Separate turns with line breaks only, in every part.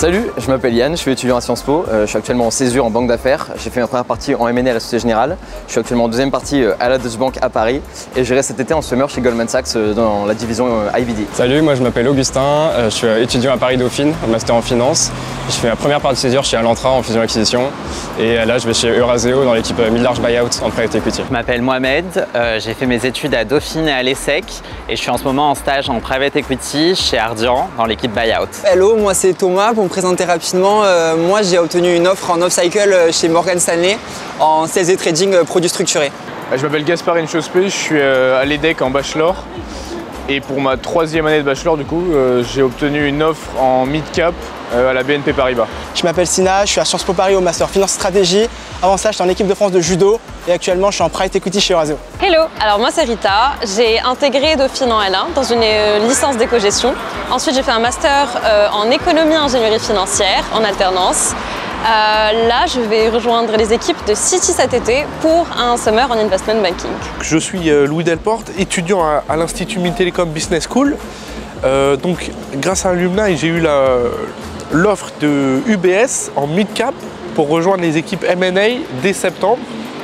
Salut, je m'appelle Yann, je suis étudiant à Sciences Po, je suis actuellement en césure en banque d'affaires. J'ai fait ma première partie en M&A à la Société Générale. Je suis actuellement en deuxième partie à la Deutsche Bank à Paris et j'irai cet été en summer chez Goldman Sachs dans la division IBD.
Salut, moi je m'appelle Augustin, je suis étudiant à Paris Dauphine, en master en finance. Je fais ma première partie de césure chez Alantra en fusion-acquisition et là je vais chez Eurazeo dans l'équipe mid-large buyout en private equity.
Je m'appelle Mohamed, j'ai fait mes études à Dauphine et à l'ESSEC et je suis en ce moment en stage en private equity chez Ardian dans l'équipe buyout.
Hello, moi c'est Thomas. Pour me présenter rapidement, moi j'ai obtenu une offre en off-cycle chez Morgan Stanley en sales et trading produits structurés.
Je m'appelle Gasparine Chospé, je suis à l'EDEC en bachelor et pour ma troisième année de bachelor du coup j'ai obtenu une offre en mid-cap à la BNP Paribas.
Je m'appelle Sina, je suis à Sciences Po Paris au master finance stratégie. Avant ça, j'étais en équipe de France de judo et actuellement je suis en private equity chez Eurazeo.
Hello, alors moi c'est Rita, j'ai intégré Dauphine en L1 dans une licence d'éco-gestion. Ensuite j'ai fait un master en économie et ingénierie financière en alternance. Là, je vais rejoindre les équipes de Citi cet été pour un summer en investment banking.
Je suis Louis Delporte, étudiant à l'Institut Mines-Télécom Business School. Donc, grâce à Alumni, j'ai eu l'offre de UBS en mid-cap pour rejoindre les équipes M&A dès septembre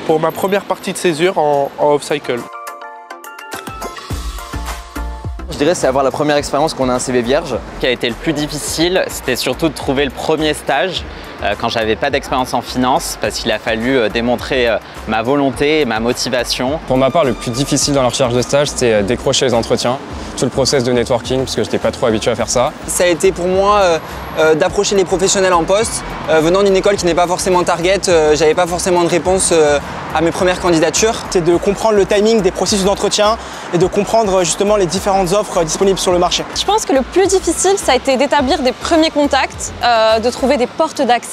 pour ma première partie de césure en off-cycle.
Je dirais c'est avoir la première expérience qu'on a un CV vierge.
Ce qui a été le plus difficile, c'était surtout de trouver le premier stage quand j'avais pas d'expérience en finance parce qu'il a fallu démontrer ma volonté et ma motivation.
Pour ma part, le plus difficile dans la recherche de stage, c'était décrocher les entretiens, tout le process de networking parce que je n'étais pas trop habitué à faire ça.
Ça a été pour moi d'approcher les professionnels en poste. Venant d'une école qui n'est pas forcément target, j'avais pas forcément de réponse à mes premières candidatures.
C'est de comprendre le timing des processus d'entretien et de comprendre justement les différentes offres disponibles sur le marché.
Je pense que le plus difficile, ça a été d'établir des premiers contacts, de trouver des portes d'accès.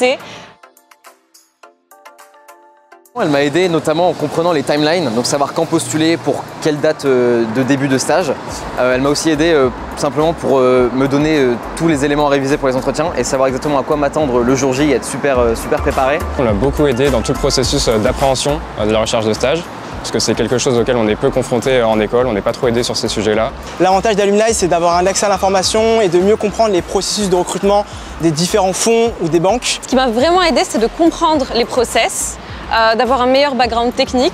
Elle m'a aidé notamment en comprenant les timelines, donc savoir quand postuler, pour quelle date de début de stage. Elle m'a aussi aidé simplement pour me donner tous les éléments à réviser pour les entretiens et savoir exactement à quoi m'attendre le jour J et être super préparé.
On l'a beaucoup aidé dans tout le processus d'appréhension de la recherche de stage. Parce que c'est quelque chose auquel on est peu confronté en école, on n'est pas trop aidé sur ces sujets-là.
L'avantage d'Alumni, c'est d'avoir un accès à l'information et de mieux comprendre les processus de recrutement des différents fonds ou des banques.
Ce qui m'a vraiment aidé, c'est de comprendre les process, d'avoir un meilleur background technique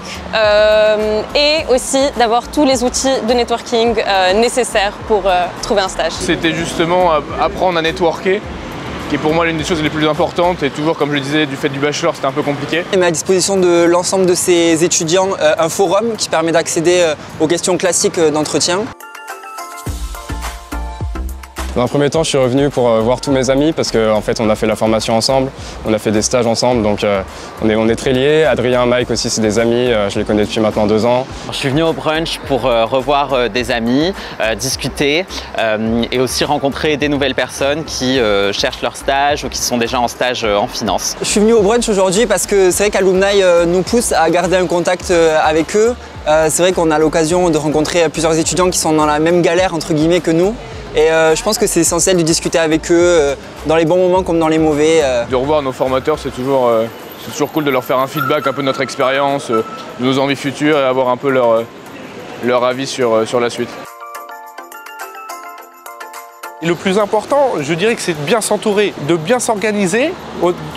et aussi d'avoir tous les outils de networking nécessaires pour trouver un stage.
C'était justement apprendre à networker, qui est pour moi l'une des choses les plus importantes et toujours, comme je le disais, du fait du bachelor, c'était un peu compliqué.
Il met à disposition de l'ensemble de ses étudiants un forum qui permet d'accéder aux questions classiques d'entretien.
Dans un premier temps, je suis revenu pour voir tous mes amis parce qu'en fait, on a fait la formation ensemble, on a fait des stages ensemble, donc on est très liés. Adrien, Mike aussi, c'est des amis, je les connais depuis maintenant 2 ans.
Je suis venu au brunch pour revoir des amis, discuter et aussi rencontrer des nouvelles personnes qui cherchent leur stage ou qui sont déjà en stage en finance.
Je suis venu au brunch aujourd'hui parce que c'est vrai qu'Alumni nous pousse à garder un contact avec eux. C'est vrai qu'on a l'occasion de rencontrer plusieurs étudiants qui sont dans la même galère entre guillemets que nous. Et je pense que c'est essentiel de discuter avec eux dans les bons moments comme dans les mauvais.
De revoir nos formateurs, c'est toujours cool de leur faire un feedback un peu de notre expérience, de nos envies futures et avoir un peu leur avis sur la suite.
Et le plus important, je dirais que c'est de bien s'entourer, de bien s'organiser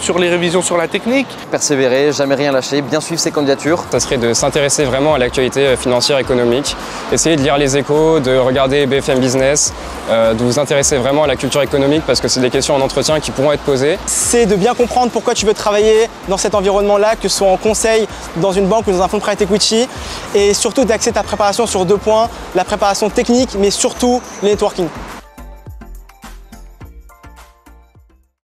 sur les révisions sur la technique.
Persévérer, jamais rien lâcher, bien suivre ses candidatures.
Ça serait de s'intéresser vraiment à l'actualité financière, économique, essayer de lire les échos, de regarder BFM Business, de vous intéresser vraiment à la culture économique parce que c'est des questions en entretien qui pourront être posées.
C'est de bien comprendre pourquoi tu veux travailler dans cet environnement-là, que ce soit en conseil, dans une banque ou dans un fonds de private equity, et surtout d'axer ta préparation sur 2 points, la préparation technique mais surtout le networking.